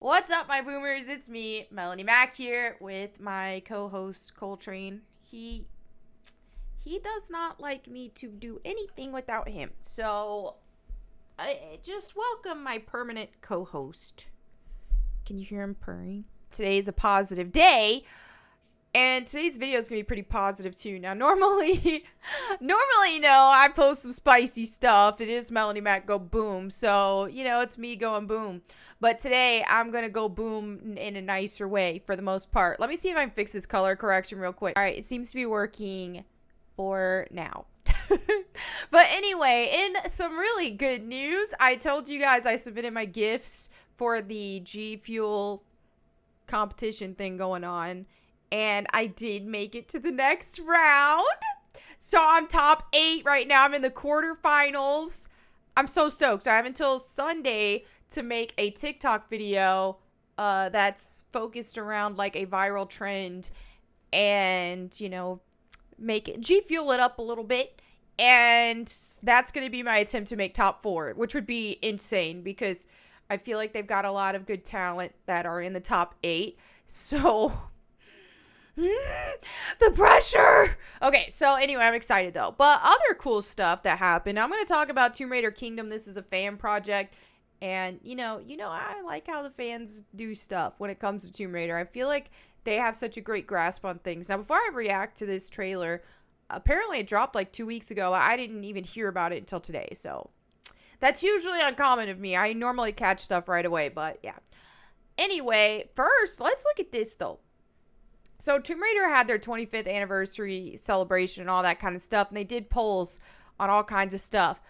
What's up, my boomers? It's me, Melanie Mack, here with my co-host Coltrane. He does not like me to do anything without him. So I just welcome my permanent co-host. Can you hear him purring? Today is a positive day. And today's video is going to be pretty positive too. Now, normally, I post some spicy stuff. It is Melanie Mac go boom. So, it's me going boom. But today, I'm going to go boom in a nicer way for the most part. Let me see if I can fix this color correction real quick. All right, it seems to be working for now. But anyway, in some really good news, I told you guys I submitted my gifts for the G Fuel competition thing going on. And I did make it to the next round. So I'm top 8 right now. I'm in the quarterfinals. I'm so stoked. So I have until Sunday to make a TikTok video that's focused around like a viral trend and, make it G Fuel it up a little bit. And that's going to be my attempt to make top 4, which would be insane because I feel like they've got a lot of good talent that are in the top 8. So the pressure. Okay, so anyway, I'm excited though. But other cool stuff that happened. I'm going to talk about Tomb Raider Kingdom. This is a fan project. And, I like how the fans do stuff when it comes to Tomb Raider. I feel like they have such a great grasp on things. Now, before I react to this trailer, apparently it dropped like 2 weeks ago. I didn't even hear about it until today. So that's usually uncommon of me. I normally catch stuff right away. But yeah. Anyway, first, let's look at this though. So Tomb Raider had their 25th anniversary celebration and all that kind of stuff. And they did polls on all kinds of stuff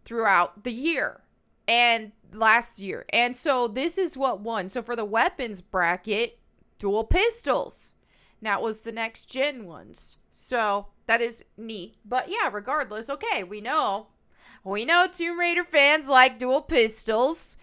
throughout the year and last year. And so this is what won. So for the weapons bracket, dual pistols. Now it was the next gen ones. So that is neat. But yeah, regardless, okay, we know Tomb Raider fans like dual pistols.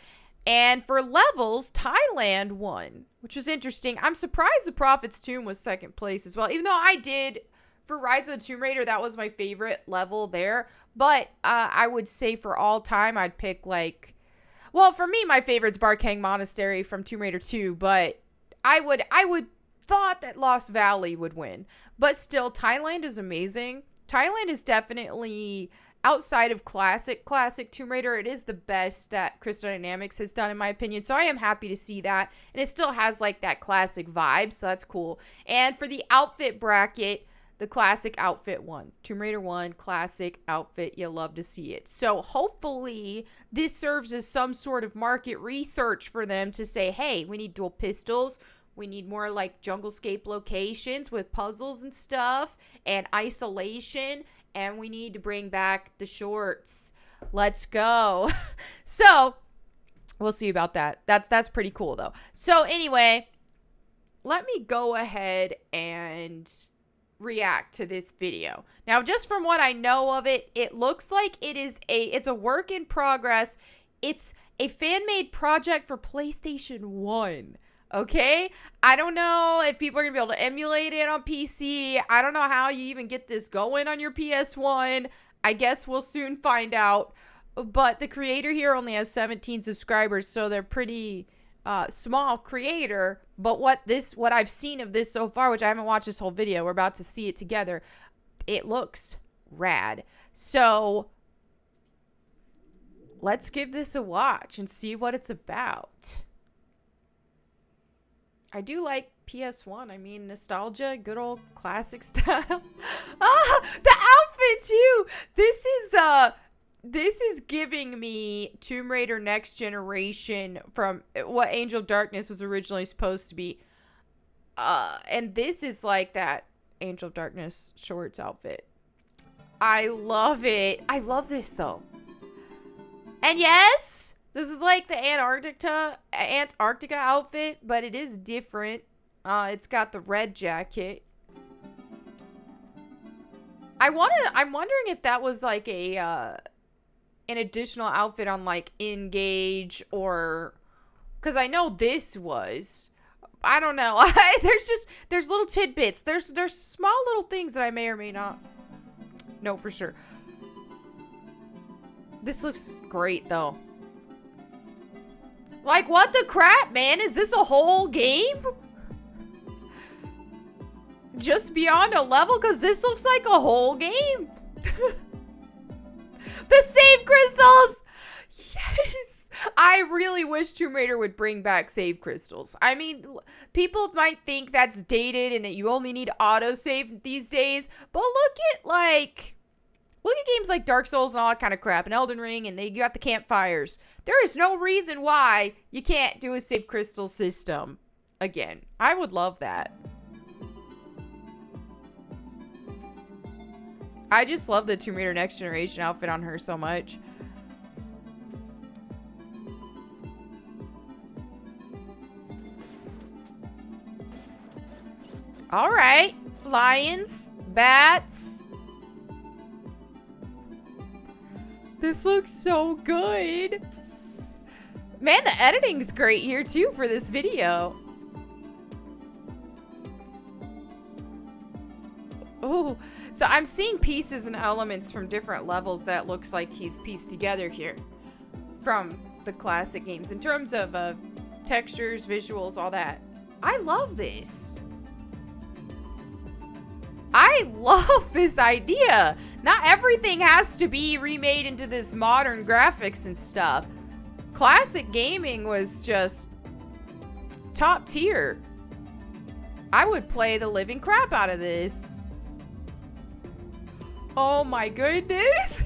And for levels, Thailand won, which is interesting. I'm surprised the Prophet's Tomb was second place as well. Even though I did, for Rise of the Tomb Raider, that was my favorite level there. But I would say for all time, I'd pick for me, my favorite's Barkang Monastery from Tomb Raider 2. But I would thought that Lost Valley would win. But still, Thailand is amazing. Thailand is definitely, outside of classic Tomb Raider, it is the best that Crystal Dynamics has done, in my opinion. So I am happy to see that. And it still has like that classic vibe. So that's cool. And for the outfit bracket, the classic outfit won. Tomb Raider 1, classic outfit. You love to see it. So hopefully this serves as some sort of market research for them to say, hey, we need dual pistols. We need more like junglescape locations with puzzles and stuff and isolation. And we need to bring back the shorts. Let's go. So we'll see about that. That's pretty cool though. So anyway, let me go ahead and react to this video. Now, just from what I know of it, it looks like it's a work in progress. It's a fan-made project for PlayStation 1. Okay? I don't know if people are going to be able to emulate it on PC. I don't know how you even get this going on your PSOne. I guess we'll soon find out. But the creator here only has 17 subscribers, so they're pretty small creator. But what I've seen of this so far, which I haven't watched this whole video, we're about to see it together. It looks rad. So let's give this a watch and see what it's about. I do like PSOne. I mean, nostalgia, good old classic style. The outfit too. This is giving me Tomb Raider Next Generation from what Angel of Darkness was originally supposed to be. And this is like that Angel of Darkness shorts outfit. I love it. I love this though. And yes, this is like the Antarctica outfit, but it is different. It's got the red jacket. I'm wondering if that was like an additional outfit on like Engage, or because I know this was. I don't know. There's little tidbits. There's small little things that I may or may not know for sure. This looks great though. Like, what the crap, man? Is this a whole game? Just beyond a level? Because this looks like a whole game. The save crystals! Yes! I really wish Tomb Raider would bring back save crystals. I mean, people might think that's dated and that you only need autosave these days. But look at games like Dark Souls and all that kind of crap, and Elden Ring, and they got the campfires. There is no reason why you can't do a save crystal system again. I would love that. I just love the Tomb Raider Next Generation outfit on her so much. All right. Lions, bats. This looks so good. Man, the editing's great here too for this video. Oh, so I'm seeing pieces and elements from different levels that looks like he's pieced together here from the classic games in terms of textures, visuals, all that. I love this. I love this idea. Not everything has to be remade into this modern graphics and stuff. Classic gaming was just top tier. I would play the living crap out of this. Oh my goodness.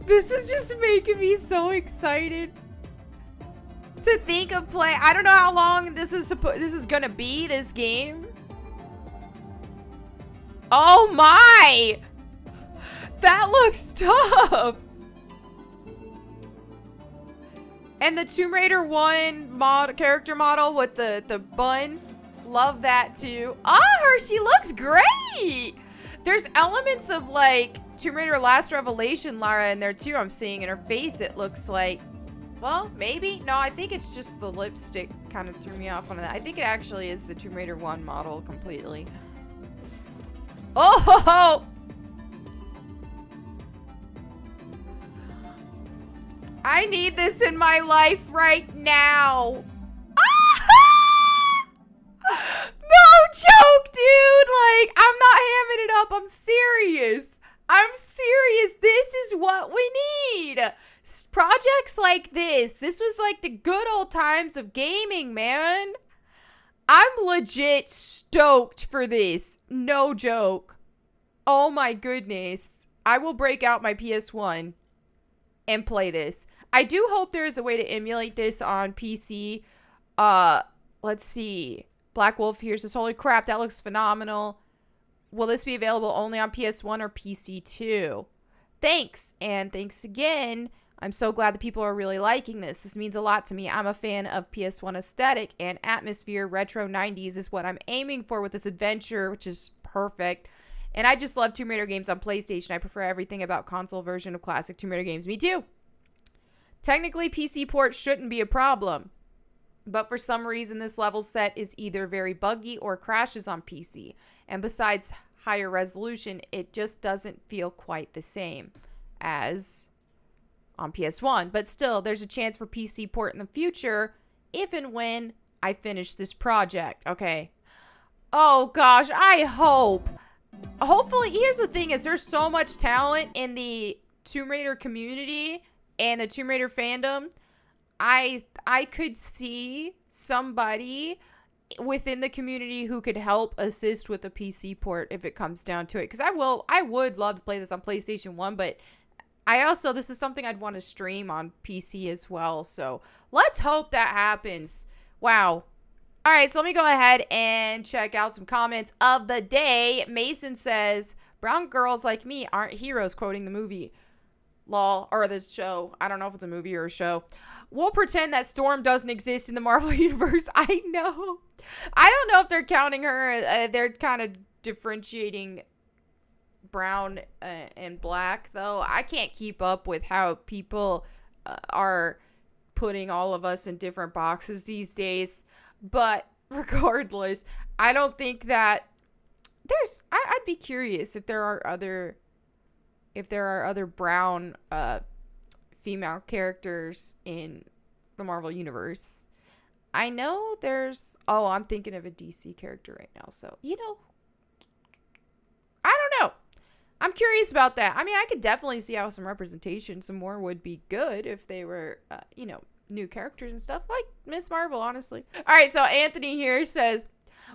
This is just making me so excited to think of play. I don't know how long this is gonna be, this game. Oh my! That looks tough. And the Tomb Raider 1 character model with the bun. Love that too. Oh, she looks great. There's elements of like Tomb Raider Last Revelation Lara in there too. I'm seeing in her face. It looks like, well, maybe. No, I think it's just the lipstick kind of threw me off on that. I think it actually is the Tomb Raider 1 model completely. Oh! I need this in my life right now. No joke, dude. Like, I'm not hamming it up. I'm serious. I'm serious. This is what we need. Projects like this. This was like the good old times of gaming, man. I'm legit stoked for this. No joke. Oh my goodness. I will break out my PSOne and play this. I do hope there is a way to emulate this on PC. Let's see. Black Wolf here says, holy crap, that looks phenomenal. Will this be available only on PS1 or PC too? Thanks. And thanks again. I'm so glad that people are really liking this. This means a lot to me. I'm a fan of PS1 aesthetic and atmosphere. Retro 90s is what I'm aiming for with this adventure, which is perfect. And I just love Tomb Raider games on PlayStation. I prefer everything about console version of classic Tomb Raider games. Me too. Technically, PC port shouldn't be a problem. But for some reason, this level set is either very buggy or crashes on PC. And besides higher resolution, it just doesn't feel quite the same as on PS1. But still, there's a chance for PC port in the future if and when I finish this project. Okay. Oh gosh, I hope. Hopefully, here's the thing is there's so much talent in the Tomb Raider community and the Tomb Raider fandom. I could see somebody within the community who could help assist with a PC port if it comes down to it. Because I would love to play this on PlayStation 1, but this is something I'd want to stream on PC as well. So let's hope that happens. Wow. All right, so let me go ahead and check out some comments of the day. Mason says, brown girls like me aren't heroes, quoting the movie. Lol, or the show. I don't know if it's a movie or a show. We'll pretend that Storm doesn't exist in the Marvel Universe. I know. I don't know if they're counting her. They're kind of differentiating brown and black, though. I can't keep up with how people are putting all of us in different boxes these days. But regardless, I don't think that there's... I'd be curious if there are other brown female characters in the Marvel Universe. I know there's... Oh, I'm thinking of a DC character right now. So, I don't know. I'm curious about that. I mean, I could definitely see how some representation, some more would be good if they were, new characters and stuff like Miss Marvel, honestly. All right, so Anthony here says,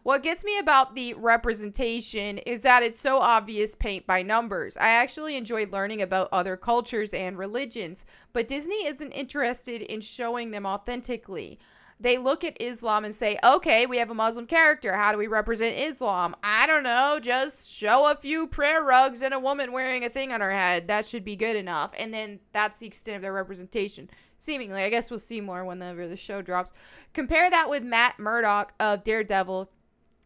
what gets me about the representation is that it's so obvious paint by numbers. I actually enjoy learning about other cultures and religions, but Disney isn't interested in showing them authentically. They look at Islam and say, okay, we have a Muslim character. How do we represent Islam? I don't know. Just show a few prayer rugs and a woman wearing a thing on her head. That should be good enough. And then that's the extent of their representation. Seemingly. I guess we'll see more whenever the show drops. Compare that with Matt Murdock of Daredevil.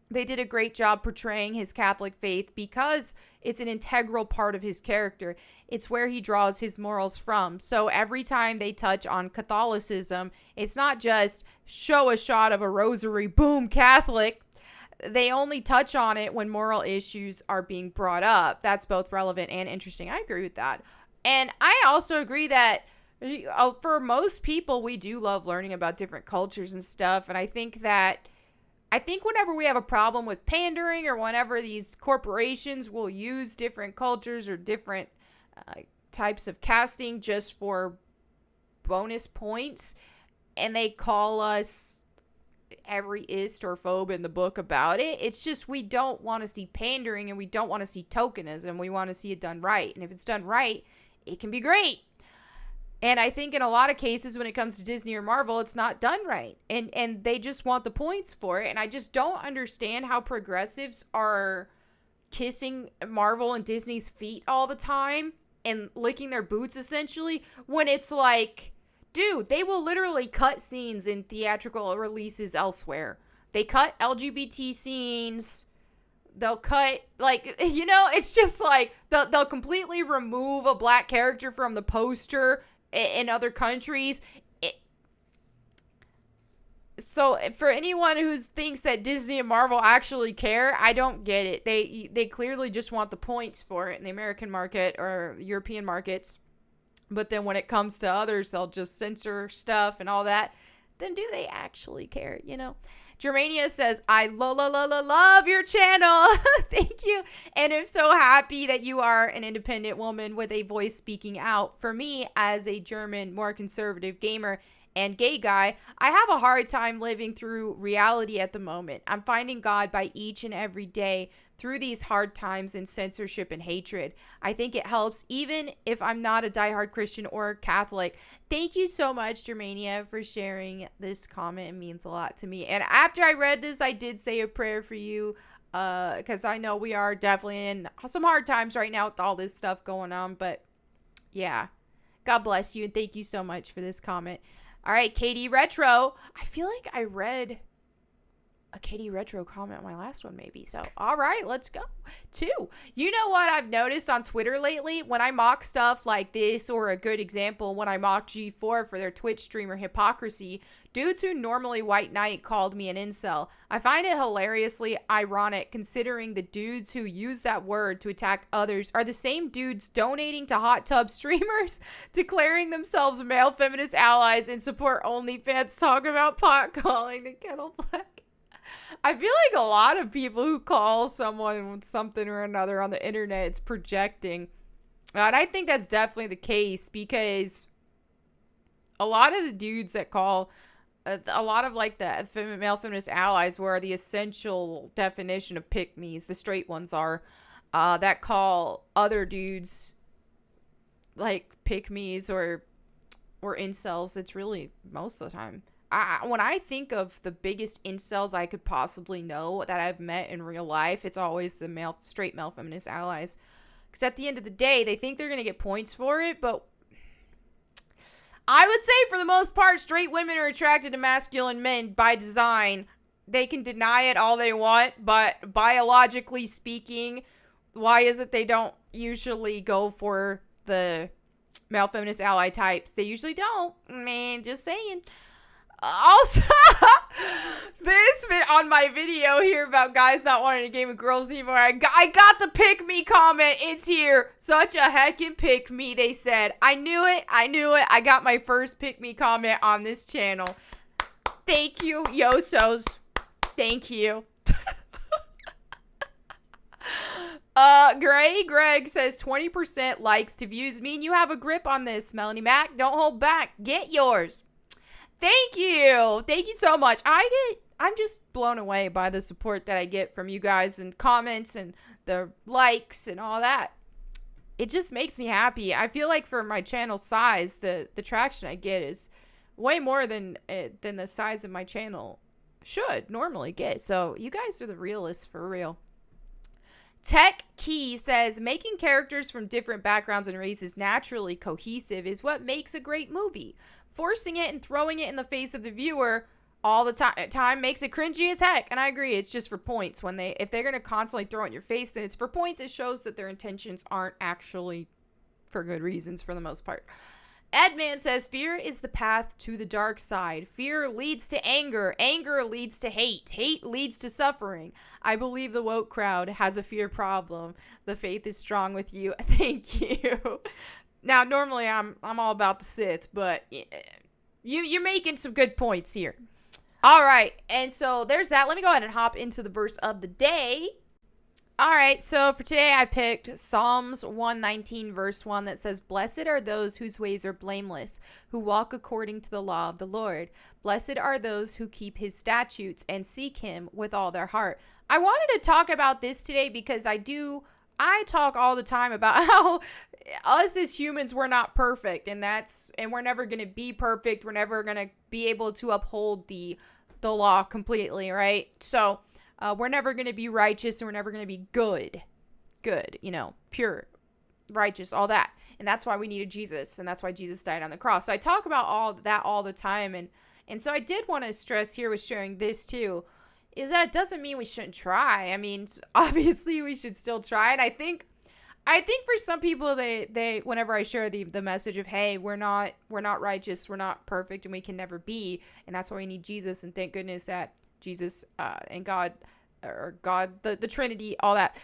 They did a great job portraying his Catholic faith because it's an integral part of his character. It's where he draws his morals from. So every time they touch on Catholicism, it's not just show a shot of a rosary, boom, Catholic. They only touch on it when moral issues are being brought up. That's both relevant and interesting. I agree with that. And I also agree that for most people, we do love learning about different cultures and stuff. And I think whenever we have a problem with pandering or whenever these corporations will use different cultures or different types of casting just for bonus points, and they call us every ist or phobe in the book about it, it's just we don't want to see pandering and we don't want to see tokenism. We want to see it done right. And if it's done right, it can be great. And I think in a lot of cases when it comes to Disney or Marvel, it's not done right. And they just want the points for it. And I just don't understand how progressives are kissing Marvel and Disney's feet all the time and licking their boots essentially, when it's like, dude, they will literally cut scenes in theatrical releases elsewhere. They cut LGBT scenes. They'll cut, it's just like they'll completely remove a black character from the poster in other countries. So for anyone who thinks that Disney and Marvel actually care, I don't get it. They clearly just want the points for it in the American market or European markets. But then when it comes to others, they'll just censor stuff and all that. Then do they actually care, Germania says, I love your channel. Thank you. And I'm so happy that you are an independent woman with a voice speaking out. For me, as a German, more conservative gamer and gay guy, I have a hard time living through reality at the moment. I'm finding God by each and every day through these hard times and censorship and hatred. I think it helps even if I'm not a diehard Christian or Catholic. Thank you so much, Germania, for sharing this comment. It means a lot to me. And after I read this, I did say a prayer for you because I know we are definitely in some hard times right now with all this stuff going on. But yeah, God bless you and thank you so much for this comment. All right, Katie Retro. I feel like I read a Katie Retro comment on my last one maybe. So, all right, let's go. 2. You know what I've noticed on Twitter lately? When I mock stuff like this, or a good example, when I mock G4 for their Twitch streamer hypocrisy, dudes who normally white knight called me an incel. I find it hilariously ironic considering the dudes who use that word to attack others are the same dudes donating to hot tub streamers, declaring themselves male feminist allies, and support OnlyFans talk about pot calling the kettle black. I feel like a lot of people who call someone something or another on the internet, it's projecting. And I think that's definitely the case because a lot of the dudes that call, a lot of like the male feminist allies were the essential definition of pick-me's, the straight ones are, that call other dudes like pick-me's or incels. It's really most of the time. When I think of the biggest incels I could possibly know that I've met in real life, it's always the straight male feminist allies. Because at the end of the day, they think they're going to get points for it, but I would say for the most part, straight women are attracted to masculine men by design. They can deny it all they want, but biologically speaking, why is it they don't usually go for the male feminist ally types? They usually don't. Man, just saying. Also, on my video here about guys not wanting to game with girls anymore. I got the pick me comment. It's here. Such a heckin' pick me, they said. I knew it. I got my first pick me comment on this channel. Thank you, Yosos. Thank you. Greg says 20% likes to views mean you have a grip on this, Melanie Mac. Don't hold back. Get yours. Thank you. Thank you so much. I'm just blown away by the support that I get from you guys and comments and the likes and all that. It just makes me happy. I feel like for my channel size, the traction I get is way more than the size of my channel should normally get. So you guys are the realists for real. Tech Key says, making characters from different backgrounds and races naturally cohesive is what makes a great movie. Forcing it and throwing it in the face of the viewer all the time makes it cringy as heck. And I agree, it's just for points. If they're going to constantly throw it in your face, then it's for points. It shows that their intentions aren't actually for good reasons for the most part. Edman says, fear is the path to the dark side. Fear leads to anger. Anger leads to hate. Hate leads to suffering. I believe the woke crowd has a fear problem. The faith is strong with you. Thank you. Now, normally I'm all about the Sith, but you're making some good points here. All right, and so there's that. Let me go ahead and hop into the verse of the day. All right, so for today I picked Psalms 119 verse 1 that says, blessed are those whose ways are blameless, who walk according to the law of the Lord. Blessed are those who keep his statutes and seek him with all their heart. I wanted to talk about this today because I talk all the time about how us as humans, we're not perfect, and we're never going to be perfect. We're never going to be able to uphold the law completely, right? So we're never going to be righteous, and we're never going to be good, pure, righteous, all that. And that's why we needed Jesus, and that's why Jesus died on the cross. So I talk about all that all the time, and so I did want to stress here with sharing this too, is that it doesn't mean we shouldn't try. I mean, obviously we should still try, and I think for some people, they whenever I share the message of, hey, we're not righteous, we're not perfect, and we can never be, and that's why we need Jesus, and thank goodness that Jesus and God, the Trinity, all that,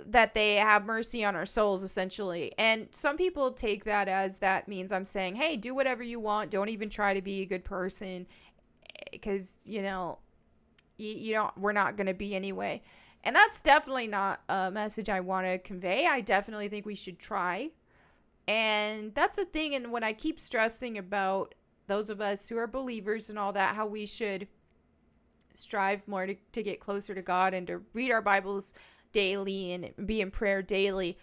that they have mercy on our souls, essentially. And some people take that as that means I'm saying, hey, do whatever you want, don't even try to be a good person, because you don't, we're not going to be anyway. And that's definitely not a message I want to convey. I definitely think we should try. And that's the thing. And when I keep stressing about those of us who are believers and all that, how we should strive more to get closer to God and to read our Bibles daily and be in prayer daily.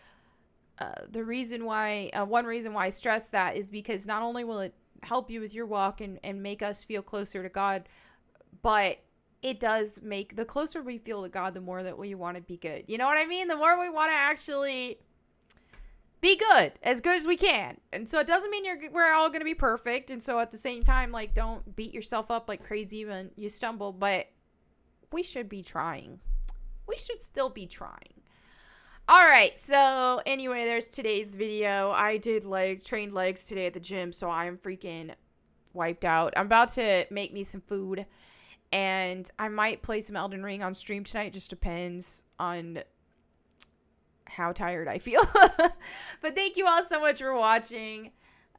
One reason why I stress that is because not only will it help you with your walk and make us feel closer to God, but it does make, the closer we feel to God, the more that we want to be good. You know what I mean? The more we want to actually be good as we can. And so it doesn't mean we're all going to be perfect. And so at the same time, like, don't beat yourself up like crazy when you stumble, but we should be trying. We should still be trying. All right. So anyway, there's today's video. I did trained legs today at the gym, so I'm freaking wiped out. I'm about to make me some food. And I might play some Elden Ring on stream tonight. It just depends on how tired I feel. But thank you all so much for watching.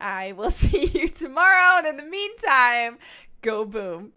I will see you tomorrow. And in the meantime, go boom.